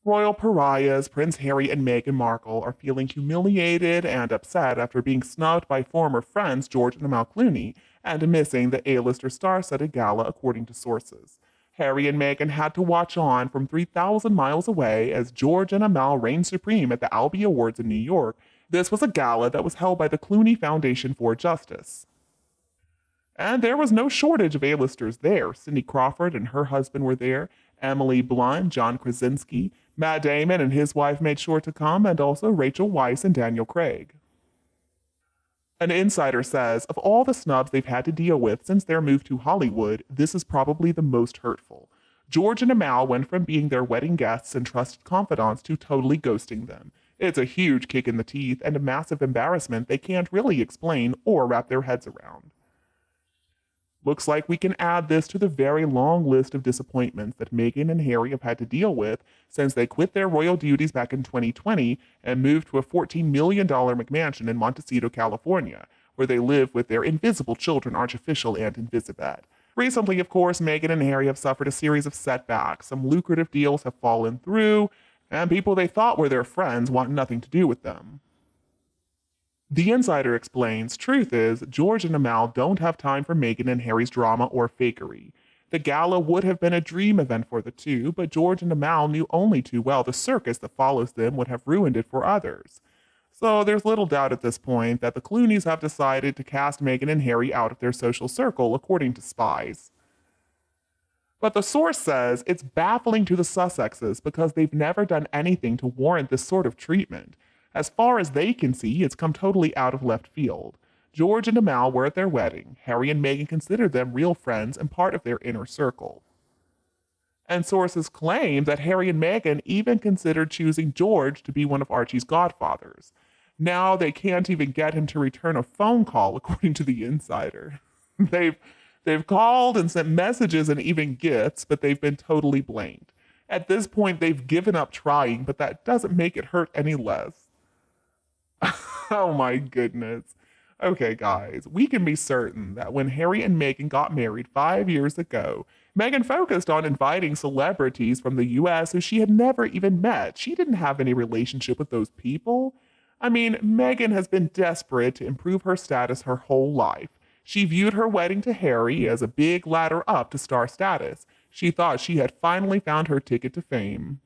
Royal pariahs Prince Harry and Meghan Markle are feeling humiliated and upset after being snubbed by former friends George and Amal Clooney and missing the A-lister star-studded gala, according to sources. Harry and Meghan had to watch on from 3,000 miles away as George and Amal reigned supreme at the Albie Awards in New York. This was a gala that was held by the Clooney Foundation for Justice. And there was no shortage of A-listers there. Cindy Crawford and her husband were there, Emily Blunt, John Krasinski, Matt Damon and his wife made sure to come, and also Rachel Weisz and Daniel Craig. An insider says, of all the snubs they've had to deal with since their move to Hollywood, this is probably the most hurtful. George and Amal went from being their wedding guests and trusted confidants to totally ghosting them. It's a huge kick in the teeth and a massive embarrassment they can't really explain or wrap their heads around. Looks like we can add this to the very long list of disappointments that Meghan and Harry have had to deal with since they quit their royal duties back in 2020 and moved to a $14 million McMansion in Montecito, California, where they live with their invisible children, Archofficial and Invisibed. Recently, of course, Meghan and Harry have suffered a series of setbacks. Some lucrative deals have fallen through, and people they thought were their friends want nothing to do with them. The insider explains, truth is, George and Amal don't have time for Meghan and Harry's drama or fakery. The gala would have been a dream event for the two, but George and Amal knew only too well the circus that follows them would have ruined it for others. So there's little doubt at this point that the Clooneys have decided to cast Meghan and Harry out of their social circle, according to spies. But the source says it's baffling to the Sussexes because they've never done anything to warrant this sort of treatment. As far as they can see, it's come totally out of left field. George and Amal were at their wedding. Harry and Meghan considered them real friends and part of their inner circle. And sources claim that Harry and Meghan even considered choosing George to be one of Archie's godfathers. Now they can't even get him to return a phone call, according to the insider. They've called and sent messages and even gifts, but they've been totally blamed. At this point, they've given up trying, but that doesn't make it hurt any less. Oh my goodness. Okay, guys, we can be certain that when Harry and Meghan got married 5 years ago, Meghan focused on inviting celebrities from the US who she had never even met. She didn't have any relationship with those people. I mean, Meghan has been desperate to improve her status her whole life. She viewed her wedding to Harry as a big ladder up to star status. She thought she had finally found her ticket to fame.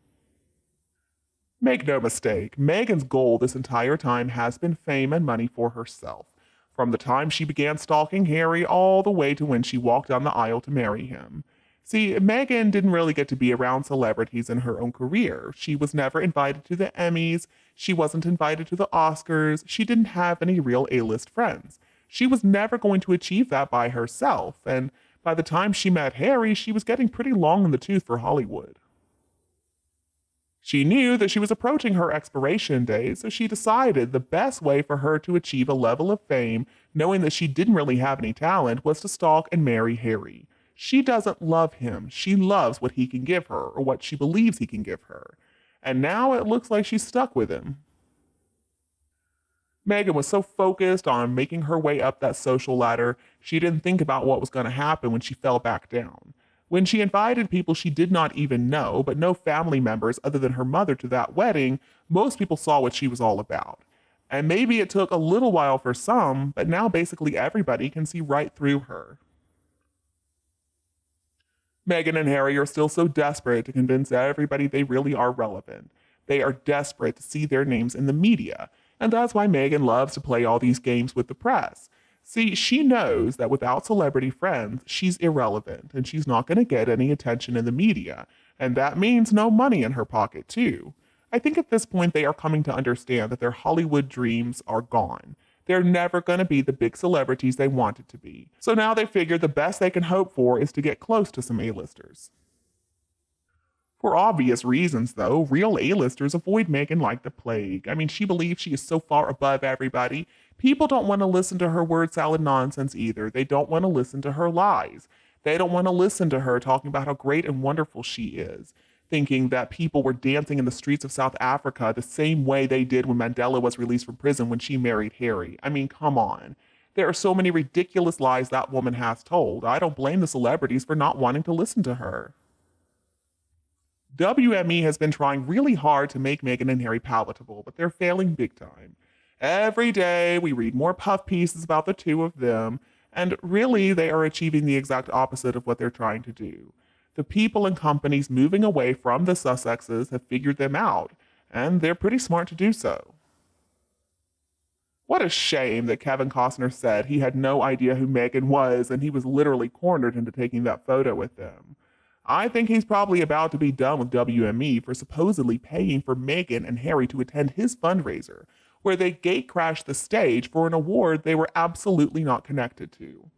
Make no mistake, Meghan's goal this entire time has been fame and money for herself. From the time she began stalking Harry all the way to when she walked down the aisle to marry him. See, Meghan didn't really get to be around celebrities in her own career. She was never invited to the Emmys, she wasn't invited to the Oscars, she didn't have any real A-list friends. She was never going to achieve that by herself, and by the time she met Harry, she was getting pretty long in the tooth for Hollywood. She knew that she was approaching her expiration date, so she decided the best way for her to achieve a level of fame, knowing that she didn't really have any talent, was to stalk and marry Harry. She doesn't love him. She loves what he can give her, or what she believes he can give her. And now it looks like she's stuck with him. Meghan was so focused on making her way up that social ladder, she didn't think about what was going to happen when she fell back down. When she invited people she did not even know, but no family members other than her mother to that wedding, most people saw what she was all about. And maybe it took a little while for some, but now basically everybody can see right through her. Meghan and Harry are still so desperate to convince everybody they really are relevant. They are desperate to see their names in the media, and that's why Meghan loves to play all these games with the press. See, she knows that without celebrity friends, she's irrelevant and she's not going to get any attention in the media, and that means no money in her pocket, too. I think at this point they are coming to understand that their Hollywood dreams are gone. They're never going to be the big celebrities they wanted to be. So now they figure the best they can hope for is to get close to some A-listers. For obvious reasons, though, real A-listers avoid Meghan like the plague. I mean, she believes she is so far above everybody. People don't want to listen to her word salad nonsense either. They don't want to listen to her lies. They don't want to listen to her talking about how great and wonderful she is, thinking that people were dancing in the streets of South Africa the same way they did when Mandela was released from prison when she married Harry. I mean, come on. There are so many ridiculous lies that woman has told. I don't blame the celebrities for not wanting to listen to her. WME has been trying really hard to make Meghan and Harry palatable, but they're failing big time. Every day, we read more puff pieces about the two of them, and really, they are achieving the exact opposite of what they're trying to do. The people and companies moving away from the Sussexes have figured them out, and they're pretty smart to do so. What a shame that Kevin Costner said he had no idea who Meghan was and he was literally cornered into taking that photo with them. I think he's probably about to be done with WME for supposedly paying for Meghan and Harry to attend his fundraiser, where they gatecrashed the stage for an award they were absolutely not connected to.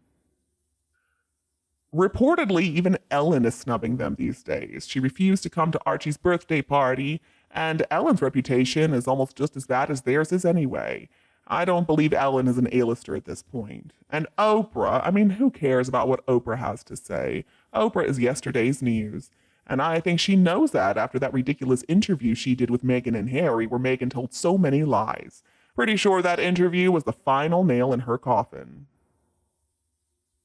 Reportedly, even Ellen is snubbing them these days. She refused to come to Archie's birthday party, and Ellen's reputation is almost just as bad as theirs is anyway. I don't believe Ellen is an A-lister at this point. And Oprah, I mean, who cares about what Oprah has to say? Oprah is yesterday's news. And I think she knows that after that ridiculous interview she did with Meghan and Harry, where Meghan told so many lies. Pretty sure that interview was the final nail in her coffin.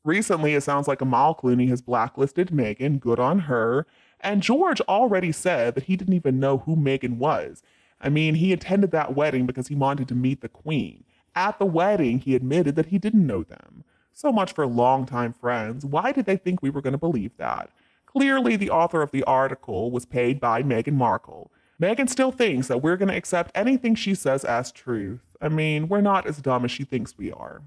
Recently, it sounds like Amal Clooney has blacklisted Meghan, good on her, and George already said that he didn't even know who Meghan was. I mean, he attended that wedding because he wanted to meet the Queen. At the wedding, he admitted that he didn't know them. So much for longtime friends. Why did they think we were going to believe that? Clearly, the author of the article was paid by Meghan Markle. Meghan still thinks that we're going to accept anything she says as truth. I mean, we're not as dumb as she thinks we are.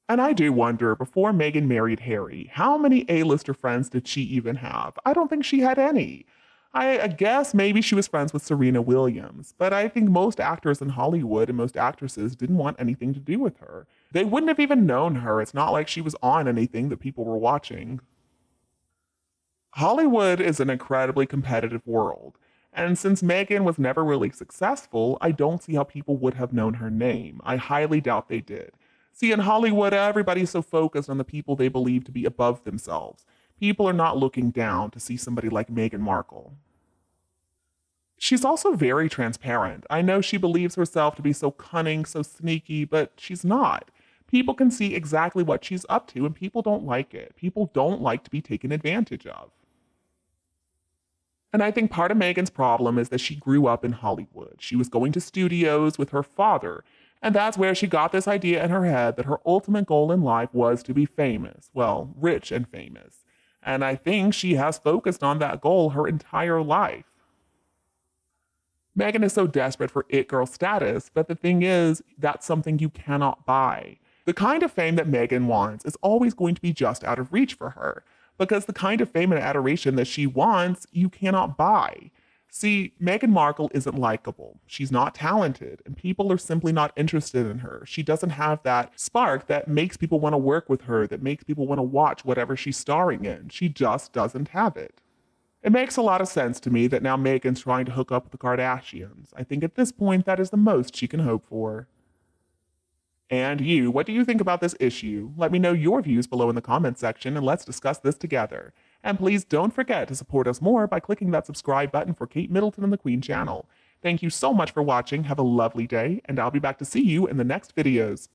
And I do wonder, before Meghan married Harry, how many A-lister friends did she even have? I don't think she had any. I guess maybe she was friends with Serena Williams, but I think most actors in Hollywood and most actresses didn't want anything to do with her. They wouldn't have even known her. It's not like she was on anything that people were watching. Hollywood is an incredibly competitive world, and since Meghan was never really successful, I don't see how people would have known her name. I highly doubt they did. See, in Hollywood, everybody's so focused on the people they believe to be above themselves. People are not looking down to see somebody like Meghan Markle. She's also very transparent. I know she believes herself to be so cunning, so sneaky, but she's not. People can see exactly what she's up to, and people don't like it. People don't like to be taken advantage of. And I think part of Meghan's problem is that she grew up in Hollywood. She was going to studios with her father, and that's where she got this idea in her head that her ultimate goal in life was to be famous. Well, rich and famous. And I think she has focused on that goal her entire life. Meghan is so desperate for it girl status, but the thing is, that's something you cannot buy. The kind of fame that Meghan wants is always going to be just out of reach for her, because the kind of fame and adoration that she wants, you cannot buy. See, Meghan Markle isn't likable. She's not talented, and people are simply not interested in her. She doesn't have that spark that makes people want to work with her, that makes people want to watch whatever she's starring in. She just doesn't have it. It makes a lot of sense to me that now Meghan's trying to hook up with the Kardashians. I think at this point that is the most she can hope for. And you, what do you think about this issue? Let me know your views below in the comments section and let's discuss this together. And please don't forget to support us more by clicking that subscribe button for Kate Middleton and the Queen channel. Thank you so much for watching, have a lovely day, and I'll be back to see you in the next videos.